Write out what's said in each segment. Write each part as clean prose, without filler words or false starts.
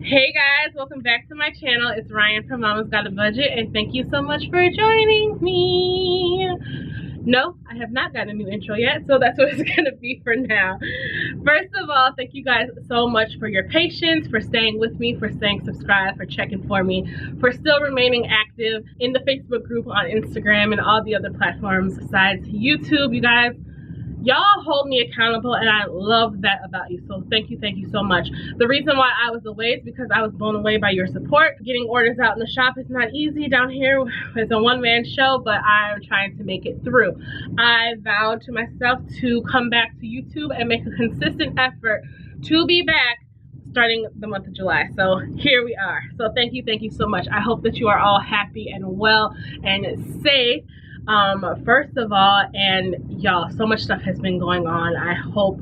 Hey guys, welcome back to my channel. It's Ryan from Mama's Got a Budget, and thank you so much for joining me. No, I have not got a new intro yet, so that's what it's gonna be for now. First of all, thank you guys so much for your patience, for staying with me, for staying subscribed, for checking for me, for still remaining active in the Facebook group, on Instagram, and all the other platforms besides YouTube. You guys, y'all hold me accountable, and I love that about you. So thank you so much. The reason why I was away is because I was blown away by your support. Getting orders out in the shop is not easy down here. It's a one-man show, but I'm trying to make it through. I vowed to myself to come back to YouTube and make a consistent effort to be back starting the month of July. So here we are. So thank you so much. I hope that you are all happy and well and safe. First of all, and y'all, so much stuff has been going on. I hope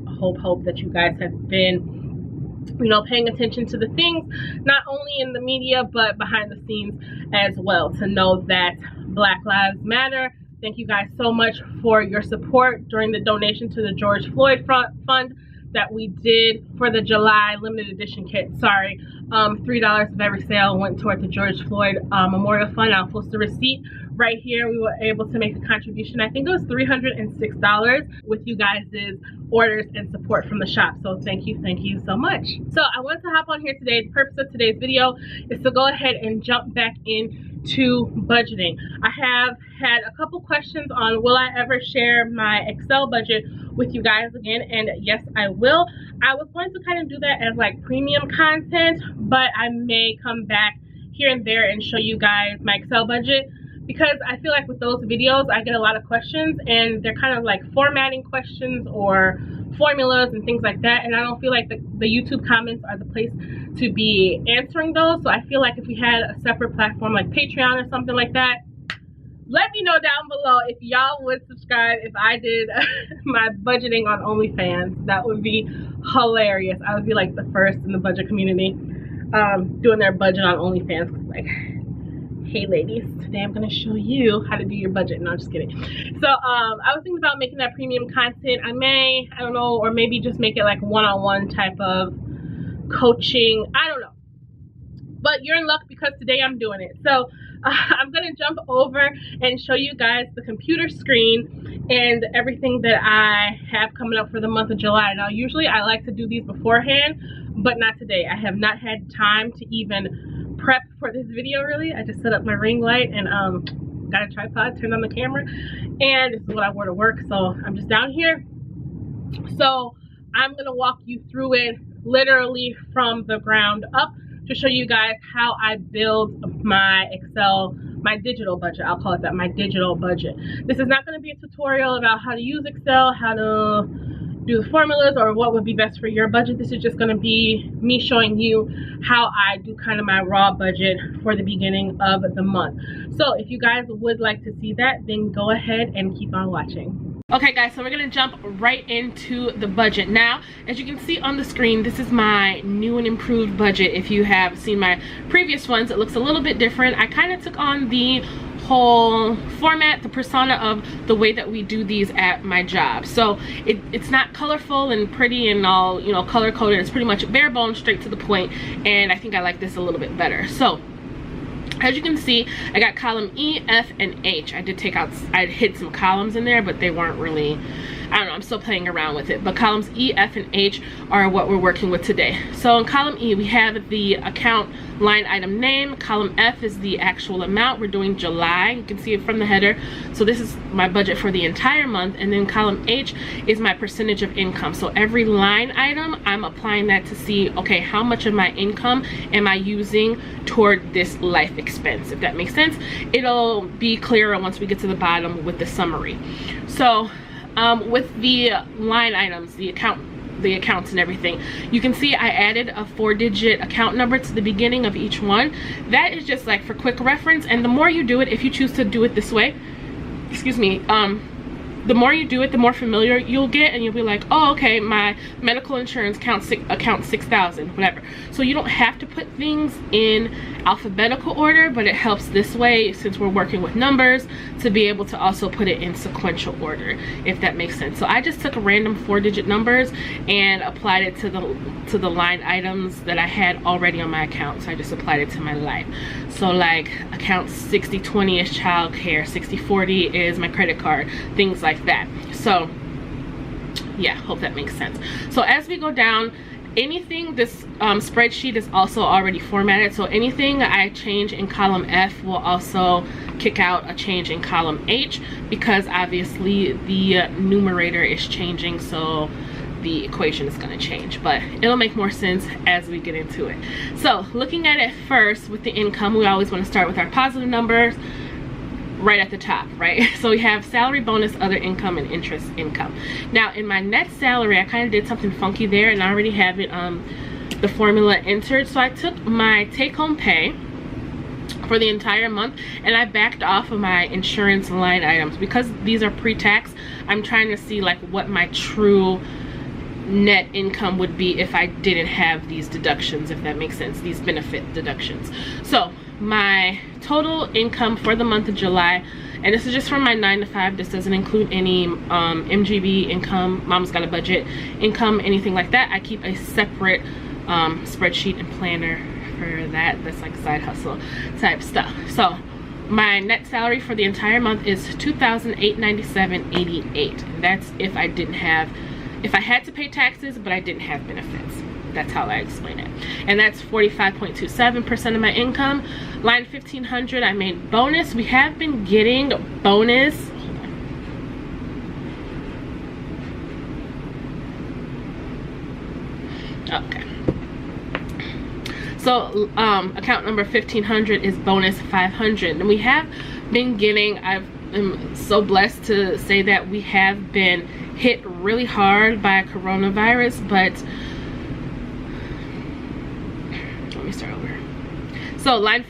that you guys have been, you know, paying attention to the things, not only in the media, but behind the scenes as well, to know that Black Lives Matter. Thank you guys so much for your support during the donation to the George Floyd Fund that we did for the July limited edition kit. Sorry, $3 of every sale went toward the George Floyd Memorial Fund. I'll post the receipt right here. We were able to make a contribution. I think it was $306 with you guys' orders and support from the shop. So thank you so much. So I wanted to hop on here today. The purpose of today's video is to go ahead and jump back into budgeting. I have had a couple questions on will I ever share my Excel budget with you guys again, and yes, I will. I was going to kind of do that as like premium content, but I may come back here and there and show you guys my Excel budget, because I feel like with those videos I get a lot of questions and they're kind of like formatting questions or formulas and things like that, and I don't feel like the YouTube comments are the place to be answering those. So I feel like if we had a separate platform like Patreon or something like that, let me know down below if y'all would subscribe if I did my budgeting on OnlyFans. That would be hilarious. I would be like the first in the budget community doing their budget on OnlyFans. Like, hey ladies, today I'm gonna show you how to do your budget. No, I'm just kidding. So I was thinking about making that premium content. I don't know, or maybe just make it like one-on-one type of coaching. I don't know, but you're in luck because today I'm doing it. So I'm gonna jump over and show you guys the computer screen and everything that I have coming up for the month of July. Now usually I like to do these beforehand, but not today. I have not had time to even prep for this video really. I just set up my ring light and got a tripod, turned on the camera, and this is what I wore to work. So I'm just down here. So I'm gonna walk you through it literally from the ground up to show you guys how I build my Excel, my digital budget. I'll call it that, my digital budget. This is not going to be a tutorial about how to use Excel, how to do the formulas, or what would be best for your budget. This is just going to be me showing you how I do kind of my raw budget for the beginning of the month. So if you guys would like to see that, then go ahead and keep on watching. Okay guys, so we're gonna jump right into the budget. Now, as you can see on the screen, this is my new and improved budget. If you have seen my previous ones, it looks a little bit different. I kind of took on the whole format, the persona of the way that we do these at my job. So it's not colorful and pretty and all, you know, color coded. It's pretty much bare bones, straight to the point, and I think I like this a little bit better. So as you can see, I got column E, F, and H. I hid some columns in there, but they weren't really, I don't know, I'm still playing around with it. But columns E, F, and H are what we're working with today. So in column E, we have the account line item name. Column F is the actual amount. We're doing July. You can see it from the header. So this is my budget for the entire month. And then column H is my percentage of income. So every line item, I'm applying that to see, okay, how much of my income am I using toward this life expense, if that makes sense. It'll be clearer once we get to the bottom with the summary. So with the line items, the accounts and everything, you can see I added a 4-digit account number to the beginning of each one. That is just like for quick reference, and the more you do it, if you choose to do it this way, excuse me, the more you do it, the more familiar you'll get, and you'll be like, oh, okay, my medical insurance account 6,000, whatever. So you don't have to put things in alphabetical order, but it helps this way, since we're working with numbers, to be able to also put it in sequential order, if that makes sense. So I just took a random 4-digit numbers and applied it to the line items that I had already on my account. So I just applied it to my life. So like account 6020 is child care, 6040 is my credit card, things like that. So yeah, hope that makes sense. So as we go down, anything, this spreadsheet is also already formatted, so anything I change in column F will also kick out a change in column H, because obviously the numerator is changing, so the equation is going to change, but it'll make more sense as we get into it. So looking at it first with the income, we always want to start with our positive numbers right at the top, right? So we have salary, bonus, other income, and interest income. Now in my net salary, I kind of did something funky there, and I already have it the formula entered. So I took my take-home pay for the entire month and I backed off of my insurance line items, because these are pre-tax. I'm trying to see like what my true net income would be if I didn't have these deductions, if that makes sense, these benefit deductions. So my total income for the month of July, and this is just from my 9 to 5, this doesn't include any MGB income, Mama's Got a Budget income, anything like that. I keep a separate spreadsheet and planner for that. That's like side hustle type stuff. So my net salary for the entire month is $2,897.88, and that's if I didn't have, if I had to pay taxes but I didn't have benefits. That's how I explain it. And that's 45.27% of my income. Line 1500, I made bonus. We have been getting bonus. Hold on. Okay. So account number 1500 is bonus 500. And we have been getting, I'm so blessed to say that we have been hit really hard by coronavirus, but start over. So line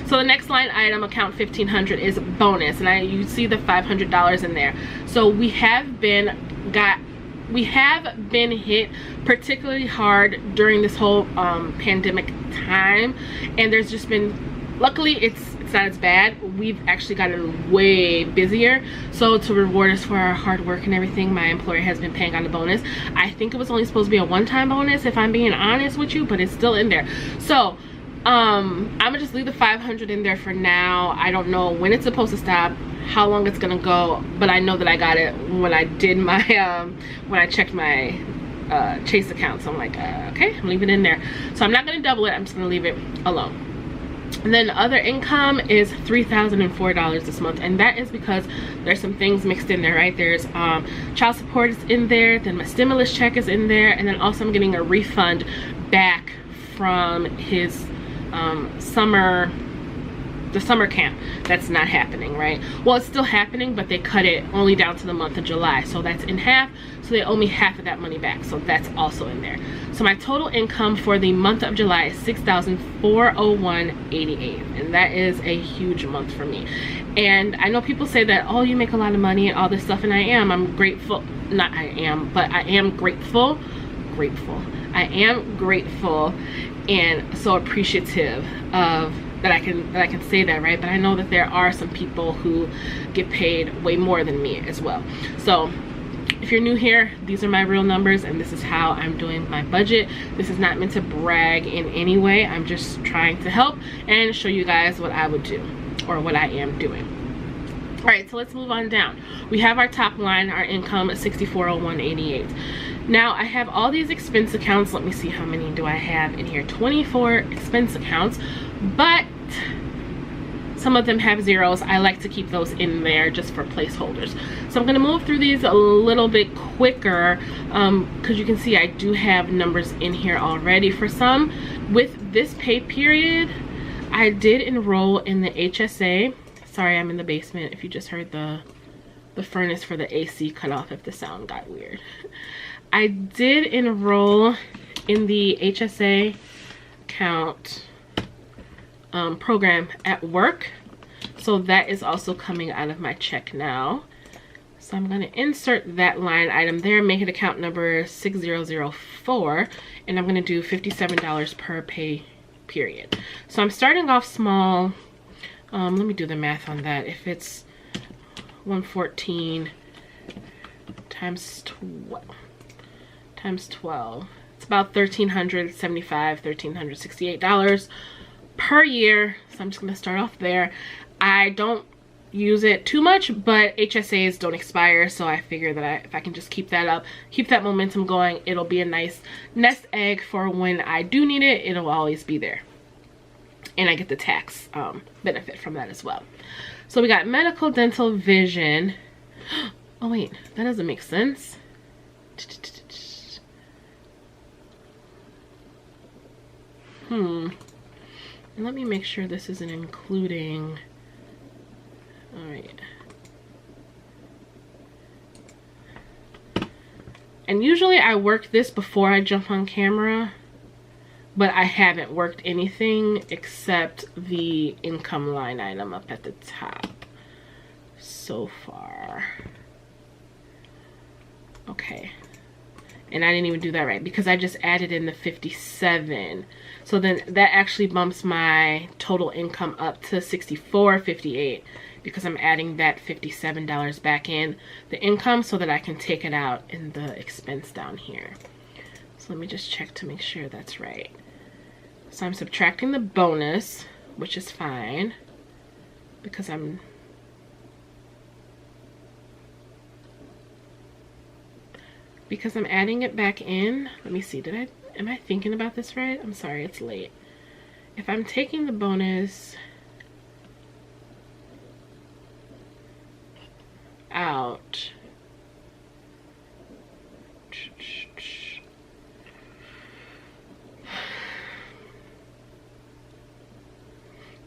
so the next line item, account 1500, is bonus, and you see the $500 in there. So we have been hit particularly hard during this whole pandemic time, and there's just been, luckily it's not as bad. We've actually gotten way busier, so to reward us for our hard work and everything, my employer has been paying out a bonus. I think it was only supposed to be a one-time bonus, if I'm being honest with you, but it's still in there. So I'm gonna just leave the 500 in there for now. I don't know when it's supposed to stop, how long it's gonna go, but I know that I got it when I did my when I checked my Chase account. So I'm like, okay, I'm leaving it in there. So I'm not gonna double it, I'm just gonna leave it alone. And then other income is $3,004 this month, and that is because there's some things mixed in there, right? There's child support is in there, then my stimulus check is in there, and then also I'm getting a refund back from his the summer camp that's not happening, right? Well, it's still happening, but they cut it only down to the month of July, so that's in half, so they owe me half of that money back, so that's also in there. So my total income for the month of July is $6,401.88, and that is a huge month for me. And I know people say that, oh, you make a lot of money and all this stuff, and I'm grateful. Not I am, but I am grateful. I am grateful and so appreciative of that I can say that, right? But I know that there are some people who get paid way more than me as well. So if you're new here, these are my real numbers, and this is how I'm doing my budget. This is not meant to brag in any way. I'm just trying to help and show you guys what I would do, or what I am doing. All right, so let's move on down. We have our top line, our income at $6,401.88. Now I have all these expense accounts. Let me see, how many do I have in here? 24 expense accounts, but some of them have zeros. I like to keep those in there just for placeholders. So I'm gonna move through these a little bit quicker because you can see I do have numbers in here already for some. With this pay period, I did enroll in the HSA. Sorry, I'm in the basement if you just heard the furnace for the AC cut off, if the sound got weird. I did enroll in the HSA account program at work. So So that is also coming out of my check now. So I'm going to insert that line item there, make it account number 6004, and I'm going to do $57 per pay period. So I'm starting off small. Let me do the math on that. If it's 114 times 12, it's about $1,375, $1,368 per year. So I'm just going to start off there. I don't use it too much, but HSAs don't expire, so I figure that if I can just keep that up, keep that momentum going, it'll be a nice nest egg for when I do need it. It'll always be there, and I get the tax benefit from that as well. So we got medical, dental, vision. Oh wait, that doesn't make sense. Let me make sure this isn't including. All right. And usually I work this before I jump on camera, but I haven't worked anything except the income line item up at the top so far. Okay. And I didn't even do that right because I just added in the 57. So then that actually bumps my total income up to $64.58 because I'm adding that $57 back in the income so that I can take it out in the expense down here. So let me just check to make sure that's right. So I'm subtracting the bonus, which is fine because I'm adding it back in. Let me see, am I thinking about this right? I'm sorry, it's late. If I'm taking the bonus out,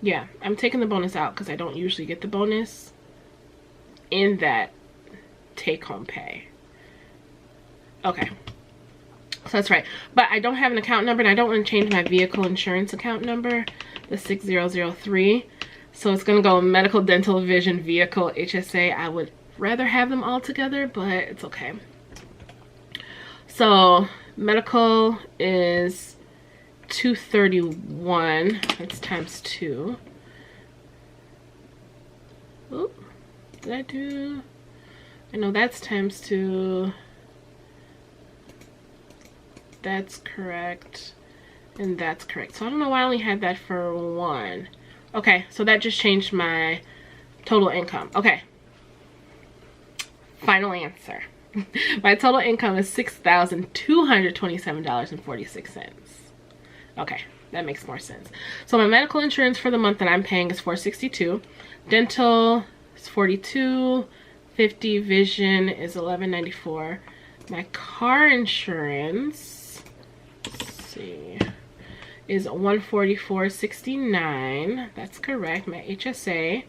yeah, I'm taking the bonus out because I don't usually get the bonus in that take-home pay. Okay, so that's right, but I don't have an account number, and I don't want to change my vehicle insurance account number, the 6003. So it's gonna go medical, dental, vision, vehicle, HSA. I would rather have them all together, but it's okay. So medical is $231. That's times 2. Oh, did I do? I know that's times 2. That's correct, and that's correct. So I don't know why I only had that for 1. Okay, so that just changed my total income. Okay, final answer. My total income is $6,227.46. Okay, that makes more sense. So my medical insurance for the month that I'm paying is $462. Dental is $42.50. Vision is $11.94. My car insurance, let's see, is $144.69. That's correct. My HSA,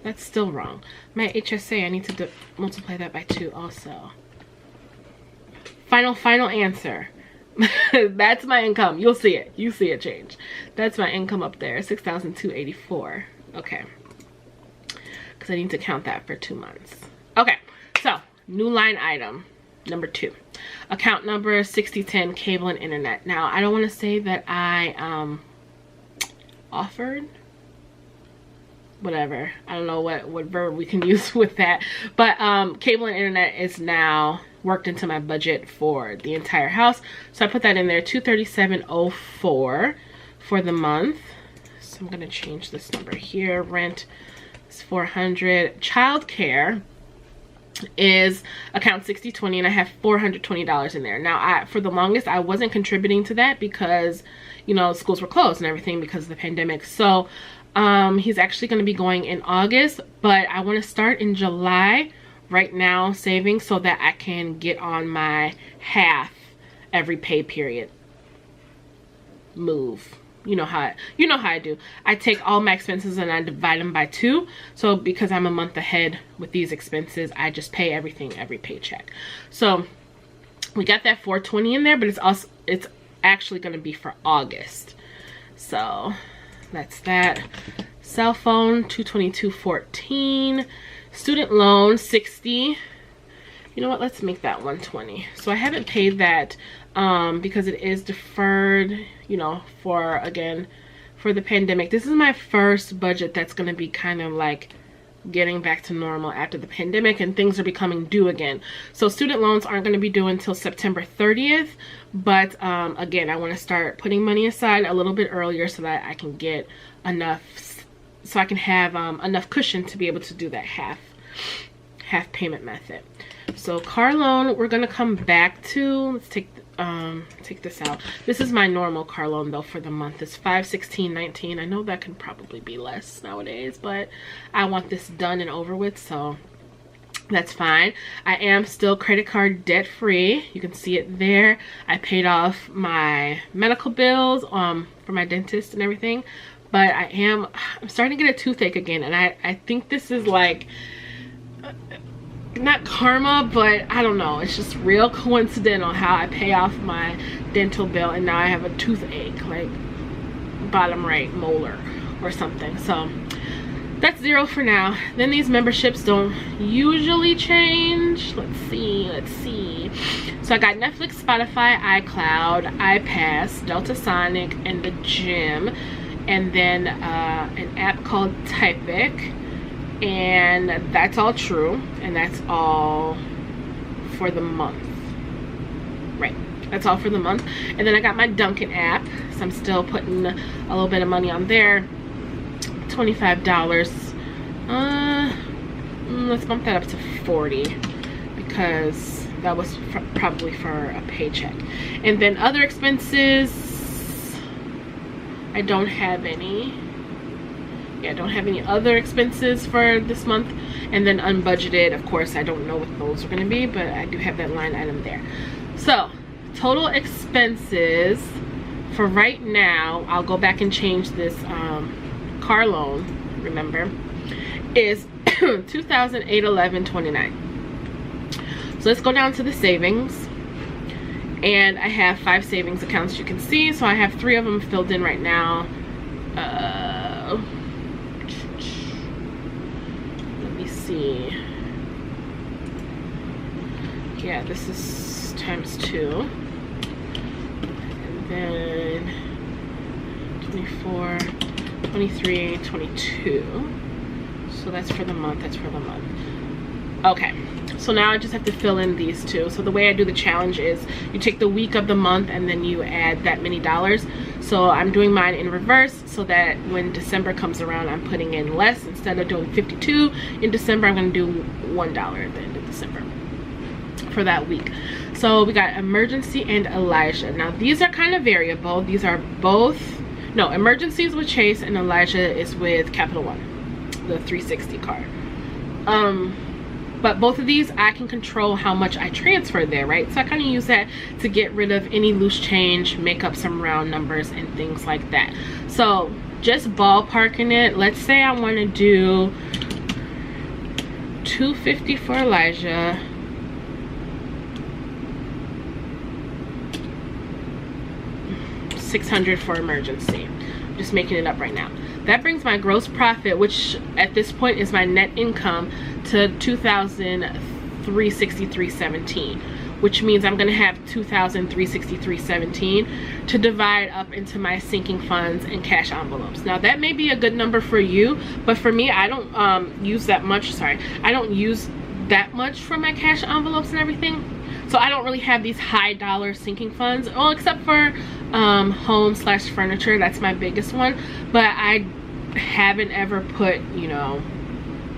that's still wrong. My HSA, I need to multiply that by 2 also. Final answer. That's my income. You'll see it. You see it change. That's my income up there, $6,284. Okay, because I need to count that for 2 months. Okay, so new line item number 2, account number 6010, cable and internet. Now I don't want to say that I offered, whatever, I don't know what verb we can use with that, but cable and internet is now worked into my budget for the entire house, so I put that in there, $237.04 for the month. So I'm gonna change this number here. Rent is $400. Childcare is account 6020, and I have $420 in there. Now for the longest I wasn't contributing to that because, you know, schools were closed and everything because of the pandemic. So he's actually going to be going in August, but I want to start in July right now saving so that I can get on my half every pay period move. You know how I do. I take all my expenses and I divide them by 2. So because I'm a month ahead with these expenses, I just pay everything every paycheck. So we got that $420 in there, but it's actually going to be for August. So That's that. Cell phone, $222.14. Student loan, $60. You know what? Let's make that $120. So I haven't paid that because it is deferred, you know, for the pandemic. This is my first budget that's going to be kind of like getting back to normal after the pandemic and things are becoming due again. So student loans aren't going to be due until September 30th. But again, I want to start putting money aside a little bit earlier so that I can get enough, so I can have enough cushion to be able to do that half payment method. So car loan, we're gonna come back to, let's take this out. This is my normal car loan though for the month. It's $516.19. I know that can probably be less nowadays, but I want this done and over with, so that's fine. I am still credit card debt free. You can see it there. I paid off my medical bills for my dentist and everything, but I'm starting to get a toothache again, and I think this is like not karma, but I don't know, it's just real coincidental how I pay off my dental bill and now I have a toothache, like bottom right molar or something. So that's $0 for now. Then these memberships don't usually change. Let's see. So I got Netflix, Spotify, iCloud, iPass, Delta Sonic, and the gym, and then an app called Typic. And that's all true, and that's all for the month. Right, that's all for the month. And then I got my Dunkin' app, so I'm still putting a little bit of money on there. $25. Let's bump that up to $40 because that was probably for a paycheck. And then other expenses, I don't have any. Yeah, I don't have any other expenses for this month. And then unbudgeted, of course, I don't know what those are going to be, but I do have that line item there. So total expenses for right now, I'll go back and change this car loan, remember, is $2,811.29. So let's go down to the savings. And I have 5 savings accounts, you can see. So I have 3 of them filled in right now. See, yeah, this is times 2, and then 24, 23, 22. So that's for the month. Okay, so now I just have to fill in these 2. So the way I do the challenge is you take the week of the month and then you add that many dollars. So I'm doing mine in reverse so that when December comes around, I'm putting in less. Instead of doing 52 in December, I'm going to do $1 at the end of December for that week. So we got Emergency and Elijah. Now these are kind of variable. These are both, no, Emergency is with Chase and Elijah is with Capital One, the 360 card. But both of these, I can control how much I transfer there, right? So I kind of use that to get rid of any loose change, make up some round numbers and things like that. So just ballparking it, let's say I want to do $250 for Elijah, $600 for Emergency. I'm just making it up right now. That brings my gross profit, which at this point is my net income, to $2,363.17, which means I'm gonna have $2,363.17 to divide up into my sinking funds and cash envelopes. Now that may be a good number for you, but for me, I don't use that much. I don't use that much for my cash envelopes and everything. So I don't really have these high dollar sinking funds, well, except for home/furniture. That's my biggest one, but I haven't ever put, you know,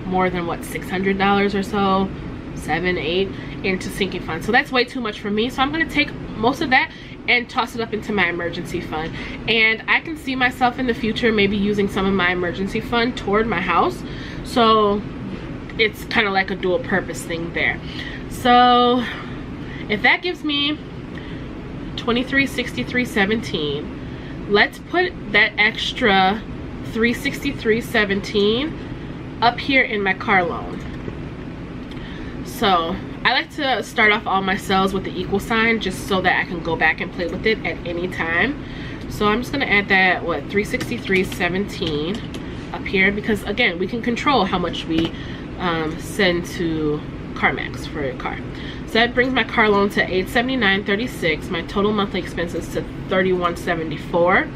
more than what, $600 or so, 7, 8 into sinking funds. So that's way too much for me. So I'm gonna take most of that and toss it up into my emergency fund. And I can see myself in the future maybe using some of my emergency fund toward my house. So it's kind of like a dual purpose thing there. So if that gives me $2363.17, let's put that extra $363.17 up here in my car loan. So I like to start off all my cells with the equal sign just so that I can go back and play with it at any time. So I'm just gonna add that, what, $363.17 up here, because again, we can control how much we send to CarMax for a car. So that brings my car loan to $879.36, my total monthly expenses to $31.74,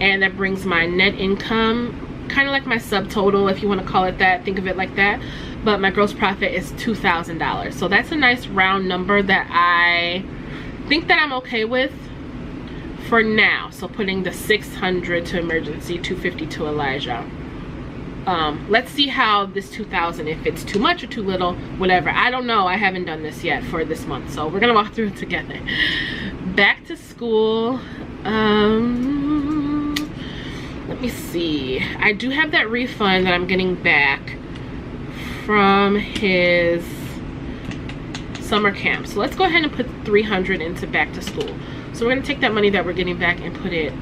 and that brings my net income, kind of like my subtotal, if you want to call it that, think of it like that, but my gross profit is $2,000. So that's a nice round number that I think that I'm okay with for now. So putting the $600 to emergency, $250 to Elijah. Let's see how this $2,000, if it's too much or too little, whatever. I don't know. I haven't done this yet for this month, so we're gonna walk through it together. Back to school. Let me see. I do have that refund that I'm getting back from his summer camp. So let's go ahead and put $300 into back to school. So we're gonna take that money that we're getting back and put it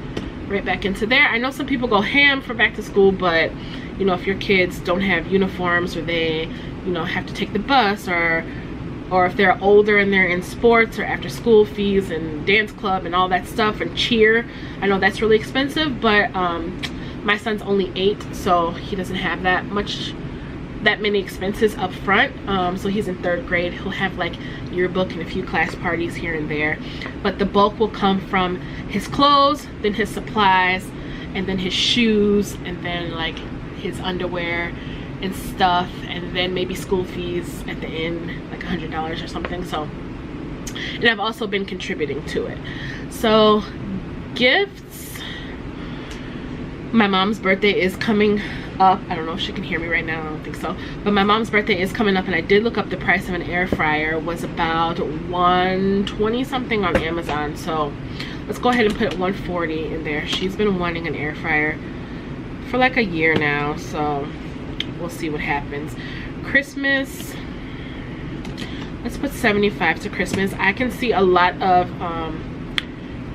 right back into there. I know some people go ham for back to school, but you know, if your kids don't have uniforms, or they, you know, have to take the bus, or if they're older and they're in sports or after school fees and dance club and all that stuff and cheer, I know that's really expensive, but my son's only 8, so he doesn't have that many expenses up front. So he's in 3rd grade. He'll have like yearbook and a few class parties here and there, but the bulk will come from his clothes, then his supplies, and then his shoes, and then like his underwear and stuff, and then maybe school fees at the end, like $100 or something. So, and I've also been contributing to it. So gifts, my mom's birthday is coming up. I don't know if she can hear me right now, I don't think so, but my mom's birthday is coming up, and I did look up the price of an air fryer. Was about $120 something on Amazon. So let's go ahead and put $140 in there. She's been wanting an air fryer for like a year now, so we'll see what happens. Christmas, let's put $75 to Christmas. I can see a lot of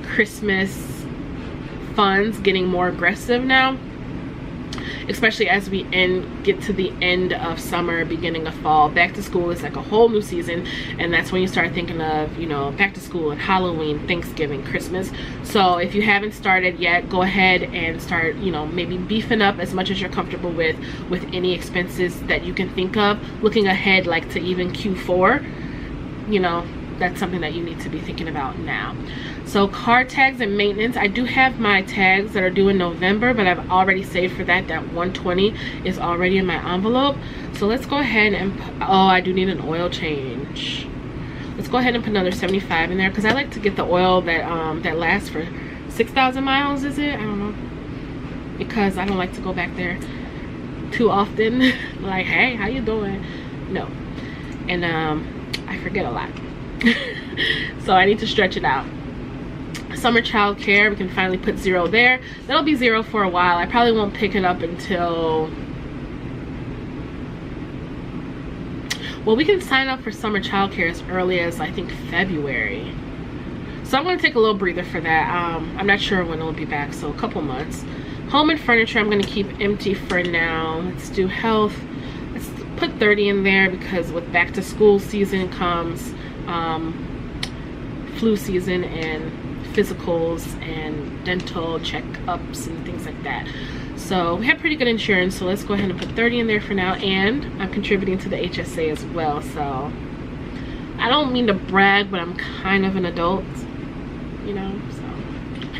Christmas funds getting more aggressive now, especially as we get to the end of summer, beginning of fall. Back to school is like a whole new season, and that's when you start thinking of, you know, back to school and Halloween, Thanksgiving, Christmas. So if you haven't started yet, go ahead and start, you know, maybe beefing up as much as you're comfortable with any expenses that you can think of, looking ahead like to even Q4. You know, that's something that you need to be thinking about now. So car tags and maintenance, I do have my tags that are due in November, but I've already saved for that. That $120 is already in my envelope. So let's go ahead and oh, I do need an oil change. Let's go ahead and put another $75 in there, because I like to get the oil that that lasts for 6,000 miles. Is it? I don't know, because I don't like to go back there too often. Like, hey, how you doing? No. And I forget a lot. So I need to stretch it out. Summer child care, we can finally put $0 there. That'll be $0 for a while. I probably won't pick it up until, well, we can sign up for summer child care as early as I think February. So I'm going to take a little breather for that. I'm not sure when it'll be back, so a couple months. Home and furniture, I'm going to keep empty for now. Let's do health. Let's put $30 in there, because with back to school season comes flu season and physicals and dental checkups and things like that. So we have pretty good insurance, so let's go ahead and put $30 in there for now. And I'm contributing to the HSA as well, so I don't mean to brag, but I'm kind of an adult, you know, so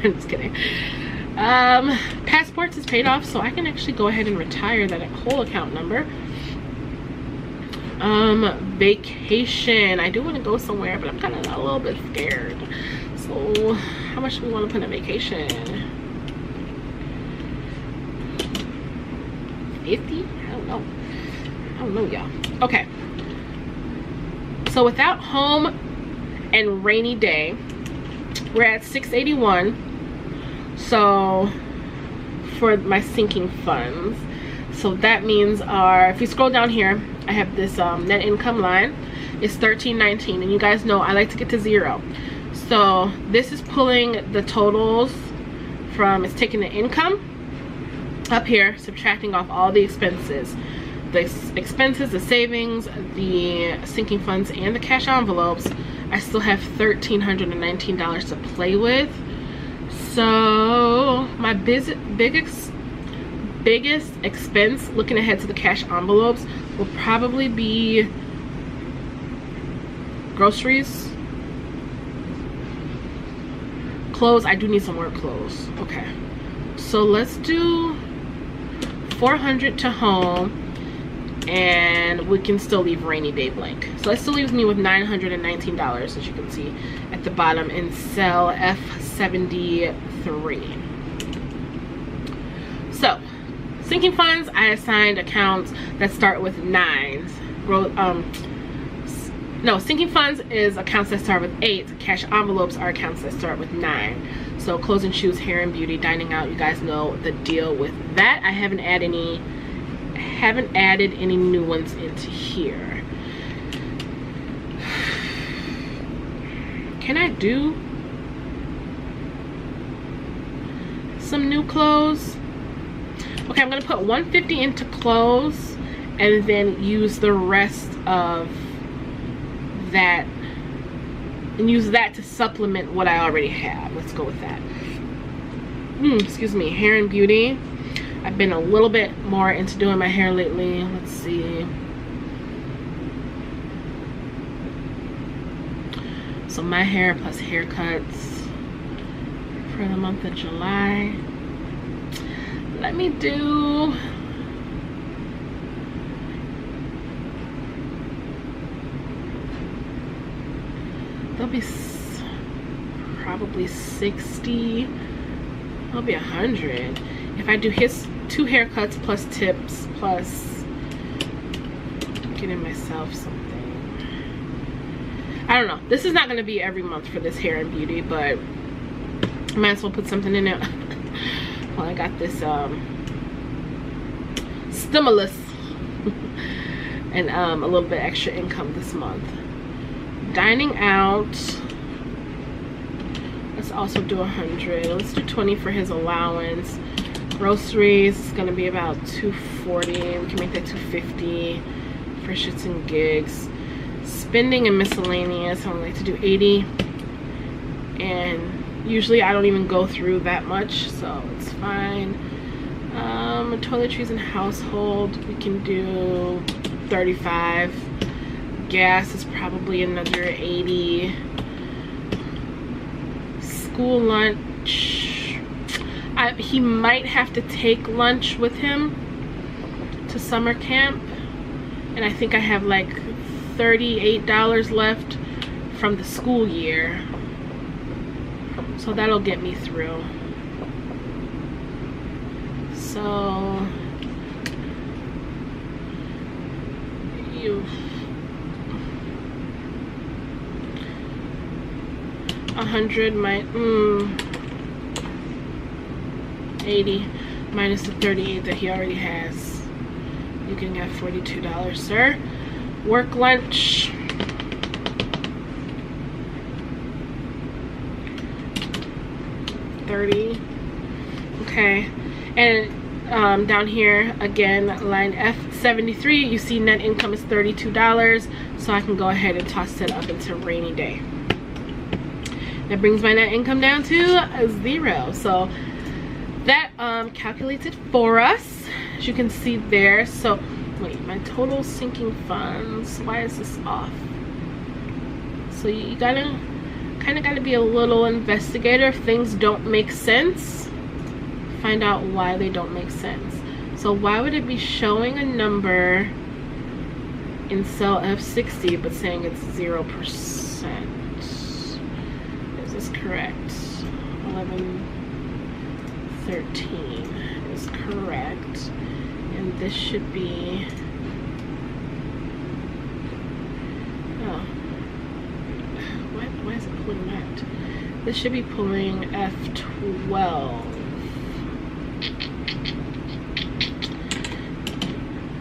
I'm just kidding. Passports is paid off, so I can actually go ahead and retire that whole account number. Vacation, I do want to go somewhere, but I'm kind of a little bit scared. So how much do we want to put in vacation? 50? I don't know, y'all. Okay, so without home and rainy day, we're at $681. So for my sinking funds, so that means if you scroll down here, I have this net income line. It's $13.19, and you guys know I like to get to 0. So this is pulling the totals from, it's taking the income up here, subtracting off all the expenses, the savings, the sinking funds, and the cash envelopes. I still have $1,319 to play with. So my biggest expense looking ahead to the cash envelopes will probably be groceries, clothes. I do need some more clothes. Okay, so let's do $400 to home, and we can still leave rainy day blank. So that still leaves me with $919, as you can see at the bottom in cell F73. So sinking funds, I assigned accounts that start with 9s. Sinking funds is accounts that start with 8. Cash envelopes are accounts that start with 9. So clothes and shoes, hair and beauty, dining out, you guys know the deal with that. I haven't added any new ones into here. Can I do some new clothes? Okay, I'm gonna put $150 into clothes and then use the rest of that and use that to supplement what I already have. Let's go with that. Excuse me. Hair and beauty, I've been a little bit more into doing my hair lately. Let's see. So my hair plus haircuts for the month of July. Let me do there'll be probably 60. There'll be 100 if I do his 2 haircuts plus tips plus getting myself something. I don't know. This is not going to be every month for this hair and beauty, but I might as well put something in it. Well, I got this stimulus and a little bit extra income this month. Dining out, let's also do 100. Let's do 20 for his allowance. Groceries is gonna be about 240. We can make that 250 for shits and gigs. Spending and miscellaneous, I would like to do 80. And usually I don't even go through that much, so it's fine. Toiletries and household, we can do 35. Gas is probably another 80. School lunch, he might have to take lunch with him to summer camp, and I think I have like $38 left from the school year, so that'll get me through. So you 100 80 minus the 38 that he already has. You can get $42, sir. Work lunch, $30. Okay, and down here again, line F73, you see net income is $32, so I can go ahead and toss it up into rainy day. That brings my net income down to 0. So that calculates it for us, as you can see there. So wait, my total sinking funds, why is this off? So you gotta kind of gotta be a little investigator. If things don't make sense, find out why they don't make sense. So why would it be showing a number in cell F60 but saying it's 0%? Is this correct? 1113 is correct, and this should be, oh, why is it pulling that? This should be pulling F12,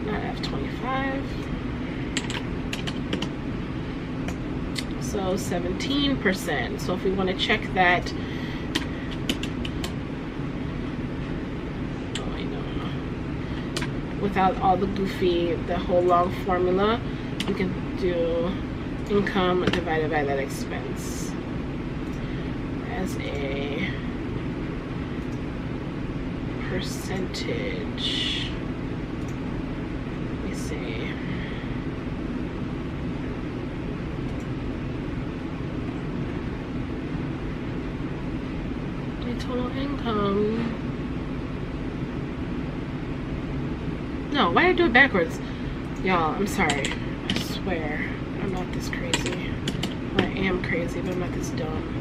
not F25. So 17%. So if we want to check that, oh wait, no, without all the goofy, the whole long formula, we can do income divided by that expense as a percentage. Let me see. My total income. No, why did I do it backwards? Y'all, I'm sorry. I swear. I'm not this crazy. I am crazy, but I'm not this dumb.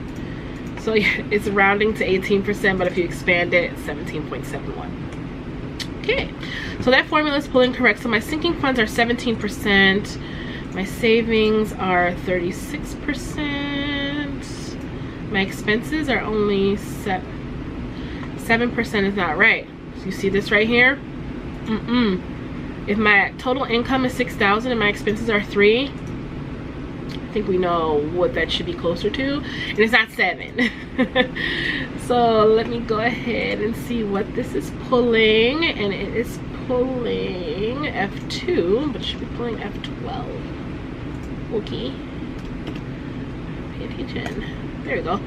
So yeah, it's rounding to 18%, but if you expand it, it's 17.71. Okay, so that formula is pulling correct. So my sinking funds are 17%. My savings are 36%. My expenses are only 7% is not right. So you see this right here? If my total income is 6,000 and my expenses are 3, I think we know what that should be closer to, and it's not 7. So let me go ahead and see what this is pulling, and it is pulling F2, but it should be pulling F12. Okay, pay attention. There we go.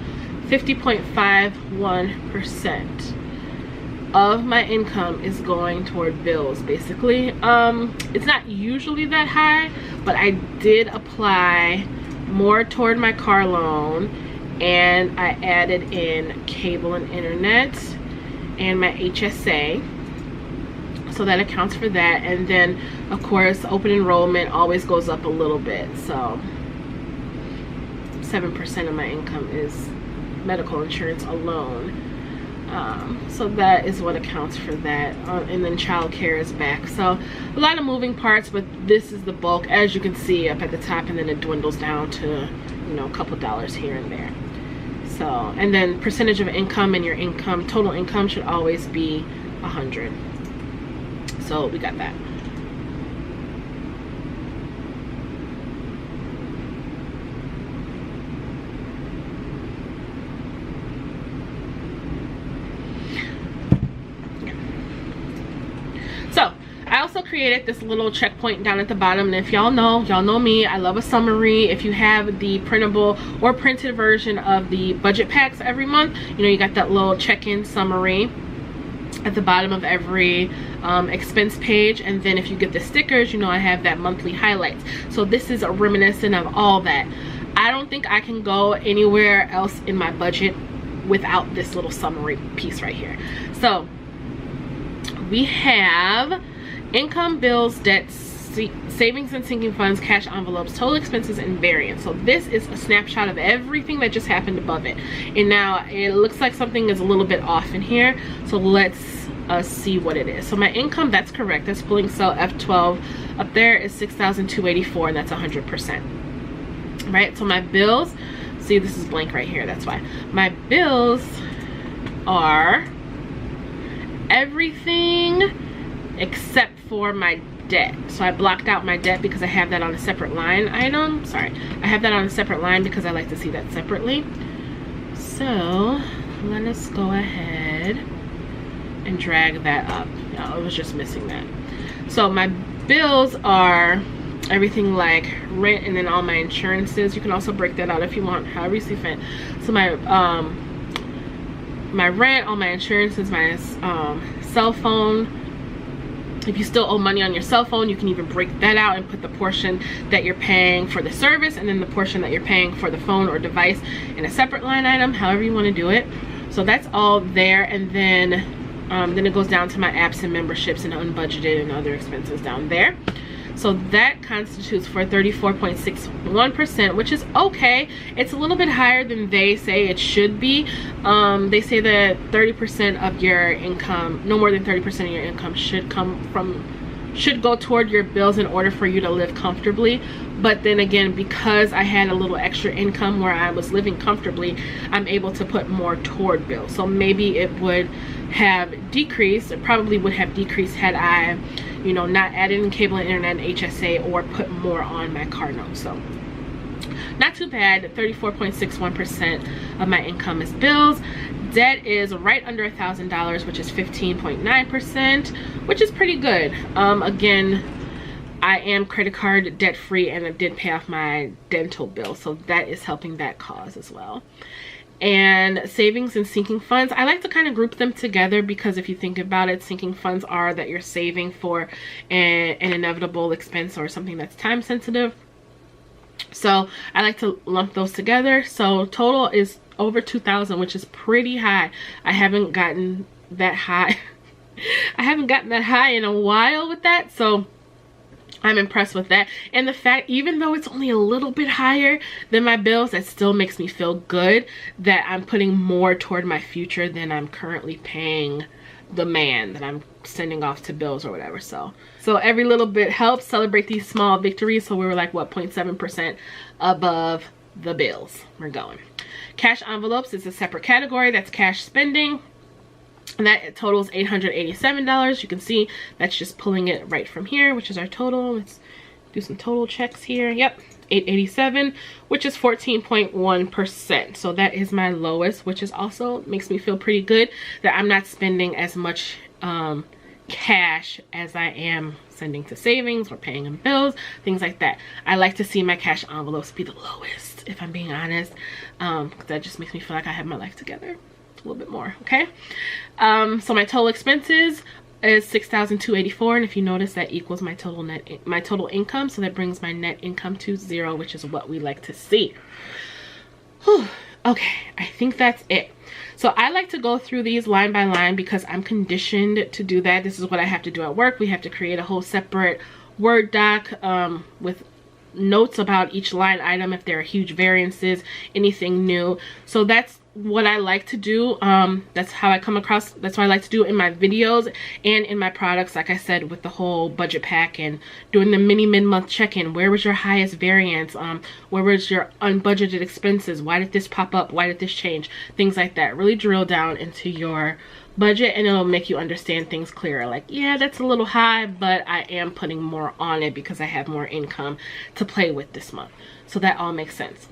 50.51% of my income is going toward bills, basically. It's not usually that high, but I did apply more toward my car loan, and I added in cable and internet and my HSA, so that accounts for that. And then of course open enrollment always goes up a little bit, so 7% of my income is medical insurance alone. So that is what accounts for that. And then childcare is back. So a lot of moving parts, but this is the bulk, as you can see up at the top, and then it dwindles down to, you know, a couple dollars here and there. So, and then percentage of income, and your income, total income should always be 100. So we got that. So I also created this little checkpoint down at the bottom, and if y'all know me, I love a summary. If you have the printable or printed version of the budget packs every month, you know, you got that little check-in summary at the bottom of every expense page. And then if you get the stickers, you know, I have that monthly highlights. So this is a reminiscent of all that. I don't think I can go anywhere else in my budget without this little summary piece right here. So we have income, bills, debts, savings and sinking funds, cash envelopes, total expenses, and variance. So this is a snapshot of everything that just happened above it. And now it looks like something is a little bit off in here. So let's see what it is. So my income, that's correct. That's pulling cell F12. Up there is 6,284, and that's 100%. Right? So my bills, see, this is blank right here. That's why. My bills are everything except for my debt. So I blocked out my debt because I have that on a separate line item. Sorry, I have that on a separate line because I like to see that separately. So let us go ahead and drag that up. No, I was just missing that. So my bills are everything like rent, and then all my insurances. You can also break that out if you want, however you see fit. So my rent, all my insurances, my cell phone. If you still owe money on your cell phone, you can even break that out and put the portion that you're paying for the service, and then the portion that you're paying for the phone or device in a separate line item, however you want to do it. So that's all there. And then it goes down to my apps and memberships and unbudgeted and other expenses down there. So that constitutes for 34.61%, which is okay. It's a little bit higher than they say it should be. They say that 30% of your income, no more than 30% of your income should go toward your bills in order for you to live comfortably. But then again, because I had a little extra income where I was living comfortably, I'm able to put more toward bills. So maybe it would have decreased. It probably would have decreased had I, you know, not added in cable and internet and HSA, or put more on my car note. So not too bad. 34.61% of my income is bills. Debt is right under $1,000, which is 15.9%, which is pretty good. Again, I am credit card debt free, and I did pay off my dental bill, so that is helping that cause as well. and savings and sinking funds. I like to kind of group them together because if you think about it, sinking funds are that you're saving for an inevitable expense or something that's time sensitive. So I like to lump those together. So total is over $2,000, which is pretty high. I haven't gotten that high. I haven't gotten that high in a while with that, so I'm impressed with that. And the fact, even though it's only a little bit higher than my bills, that still makes me feel good that I'm putting more toward my future than I'm currently paying the man that I'm sending off to bills or whatever. So every little bit helps. Celebrate these small victories. So we were like, what, 0.7% above the bills. We're going. Cash envelopes is a separate category. That's cash spending. And that totals $887. You can see that's just pulling it right from here, which is our total. Let's do some total checks here. Yep, $887, which is 14.1%. So that is my lowest, which is also makes me feel pretty good that I'm not spending as much cash as I am sending to savings or paying in bills, things like that. I like to see my cash envelopes be the lowest, if I'm being honest, because that just makes me feel like I have my life together a little bit more. Okay, so my total expenses is $6,284, and if you notice, that equals my total income. So that brings my net income to 0, which is what we like to see. Whew. Okay, I think that's it. So I like to go through these line by line because I'm conditioned to do that. This is what I have to do at work. We have to create a whole separate Word doc with notes about each line item, if there are huge variances, anything new. So that's what I like to do. That's how I come across. That's what I like to do in my videos and in my products, like I said, with the whole budget pack and doing the mini mid-month check-in. Where was your highest variance? Where was your unbudgeted expenses? Why did this pop up? Why did this change? Things like that. Really drill down into your budget, and it'll make you understand things clearer. Like, yeah, that's a little high, but I am putting more on it because I have more income to play with this month. So that all makes sense.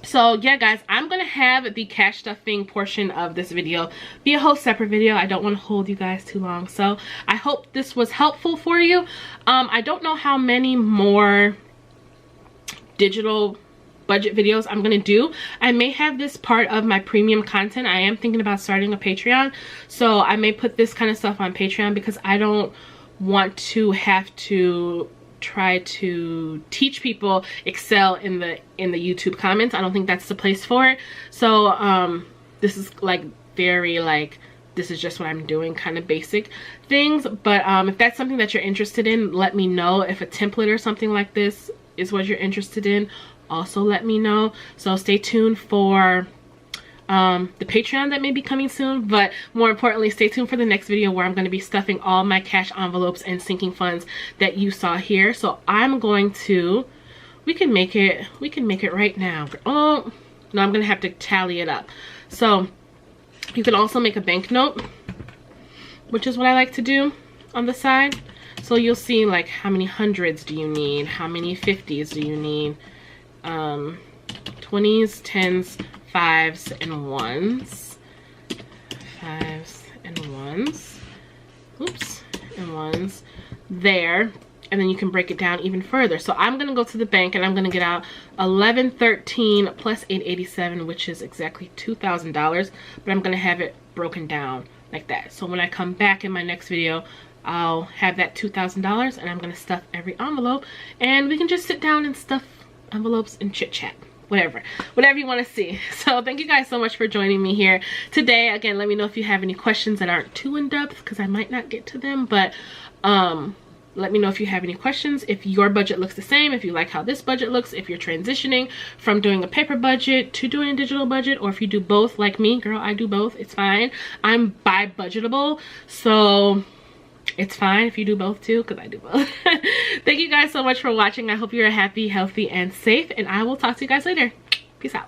So yeah, guys, I'm gonna have the cash stuffing portion of this video be a whole separate video. I don't want to hold you guys too long, so I hope this was helpful for you. I don't know how many more digital budget videos I'm gonna do. I may have this part of my premium content. I am thinking about starting a Patreon, so I may put this kind of stuff on Patreon because I don't want to have to try to teach people Excel in the YouTube comments. I don't think that's the place for it. So this is like very like, this is just what I'm doing, kind of basic things. But if that's something that you're interested in, let me know. If a template or something like this is what you're interested in, also let me know. So stay tuned for the Patreon that may be coming soon, but more importantly, stay tuned for the next video where I'm going to be stuffing all my cash envelopes and sinking funds that you saw here. So I'm going to, we can make it right now. Oh no, I'm gonna have to tally it up. So you can also make a bank note, which is what I like to do on the side. So you'll see like how many hundreds do you need, how many 50s do you need, 20s, 10s, 5s and 1s, 5s and 1s, oops, and 1s there. And then you can break it down even further. So I'm gonna go to the bank and I'm gonna get out 1113 plus 887, which is exactly $2,000, but I'm gonna have it broken down like that. So when I come back in my next video, I'll have that $2,000 and I'm gonna stuff every envelope, and we can just sit down and stuff envelopes and chit chat. Whatever you want to see. So thank you guys so much for joining me here today. Again, let me know if you have any questions that aren't too in-depth, because I might not get to them, but let me know if you have any questions, if your budget looks the same, if you like how this budget looks, if you're transitioning from doing a paper budget to doing a digital budget, or if you do both like me. Girl, I do both, it's fine. I'm bi-budgetable, so it's fine if you do both too, because I do both. Thank you guys so much for watching. I hope you're happy, healthy, and safe, and I will talk to you guys later. Peace out.